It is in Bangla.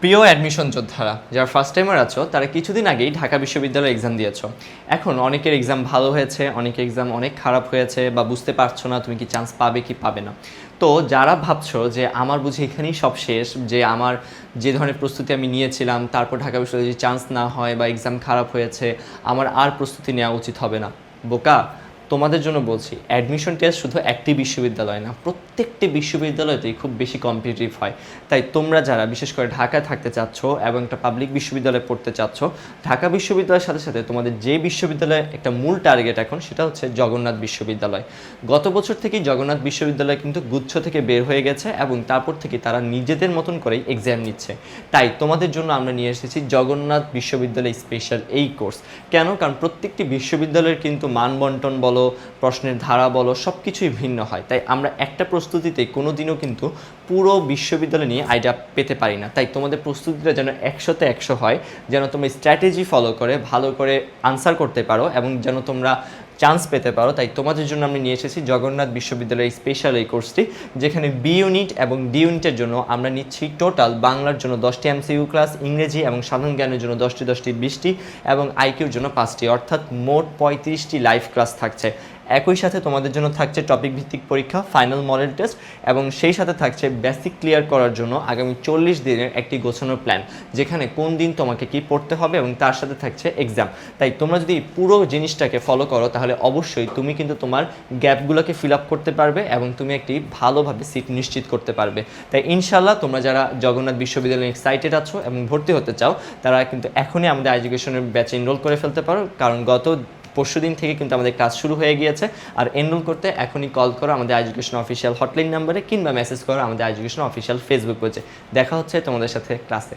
প্রিয় অ্যাডমিশন যোদ্ধারা যারা ফার্স্ট টাইমার আছো তারা কিছুদিন আগেই ঢাকা বিশ্ববিদ্যালয়ে এক্সাম দিয়েছো। এখন অনেকের এক্সাম ভালো হয়েছে, অনেকের এক্সাম অনেক খারাপ হয়েছে, বা বুঝতে পারছো না তুমি কি চান্স পাবে কি পাবে না। তো যারা ভাবছো যে আমার বুঝি এখানেই সব শেষ, যে আমার যে ধরনের প্রস্তুতি আমি নিয়েছিলাম তারপর ঢাকা বিশ্ববিদ্যালয়ে যদি চান্স না হয় বা এক্সাম খারাপ হয়েছে, আমার আর প্রস্তুতি নেওয়া উচিত হবে না, বোকা। তোমাদের জন্য বলছি, অ্যাডমিশন টেস্ট শুধু একটি বিশ্ববিদ্যালয় না, প্রত্যেকটি বিশ্ববিদ্যালয়তেই খুব বেশি কম্পিটিটিভ হয়। তাই তোমরা যারা বিশেষ করে ঢাকায় থাকতে চাচ্ছ এবং একটা পাবলিক বিশ্ববিদ্যালয়ে পড়তে চাচ্ছ, ঢাকা বিশ্ববিদ্যালয়ের সাথে সাথে তোমাদের যে বিশ্ববিদ্যালয়ে একটা মূল টার্গেট এখন, সেটা হচ্ছে জগন্নাথ বিশ্ববিদ্যালয়। গত বছর থেকেই জগন্নাথ বিশ্ববিদ্যালয় কিন্তু গুচ্ছ থেকে বের হয়ে গেছে এবং তারপর থেকে তারা নিজেদের মতন করেই এক্সাম নিচ্ছে। তাই তোমাদের জন্য আমরা নিয়ে এসেছি জগন্নাথ বিশ্ববিদ্যালয় স্পেশাল এই কোর্স। কেন? কারণ প্রত্যেকটি বিশ্ববিদ্যালয়ের কিন্তু মানবন্টন বলো, প্রশ্নের ধারা বলো, সব কিছুই ভিন্ন হয়। তাই আমরা একটা প্রস্তুতিতে কোনো দিনও কিন্তু পুরো বিশ্ববিদ্যালয় নিয়ে আইডিয়া পেতে পারি না। তাই তোমাদের প্রস্তুতিটা যেন 100তে 100 হয়, যেন তোমরা স্ট্র্যাটেজি ফলো করে ভালো করে আনসার করতে পারো এবং যেন তোমরা চান্স পেতে পারো। তাই তোমাদের জন্য আমি নিয়ে এসেছি জগন্নাথ বিশ্ববিদ্যালয়ের স্পেশাল এই কোর্সটি, যেখানে বি ইউনিট এবং ডি ইউনিটের জন্য আমরা নিচ্ছি টোটাল বাংলার জন্য 10টি এমসিকিউ ক্লাস, ইংরেজি এবং সাধারণ জ্ঞানের জন্য 10টি 10টি 20টি এবং আইকিউর জন্য 5টি, অর্থাৎ মোট 35টি লাইভ ক্লাস থাকছে। একই সাথে তোমাদের জন্য থাকছে টপিক ভিত্তিক পরীক্ষা, ফাইনাল মডেল টেস্ট এবং সেই সাথে থাকছে বেসিক ক্লিয়ার করার জন্য আগামী 40 দিনের একটি গোছানো প্ল্যান, যেখানে কোন দিন তোমাকে কি পড়তে হবে এবং তার সাথে থাকছে এক্সাম। তাই তোমরা যদি পুরো জিনিসটাকে ফলো করো তাহলে অবশ্যই তুমি কিন্তু তোমার গ্যাপগুলোকে ফিল আপ করতে পারবে এবং তুমি একটি ভালোভাবে সিট নিশ্চিত করতে পারবে। তাই ইনশাল্লাহ তোমরা যারা জগন্নাথ বিশ্ববিদ্যালয়ে এক্সাইটেড আছো এবং ভর্তি হতে চাও, তারা কিন্তু এখনই আমাদের এডুকেশনের ব্যাচে এনরোল করে ফেলতে পারো, কারণ গত পরশুদিন থেকে কিন্তু আমাদের ক্লাস শুরু হয়ে গিয়েছে। আর এনরোল করতে এখনই কল করো আমাদের এডুকেশন অফিসিয়াল হটলাইন নাম্বারে, কিংবা মেসেজ করো আমাদের এডুকেশন অফিসিয়াল ফেসবুক পেজে। দেখা হচ্ছে তোমাদের সাথে ক্লাসে।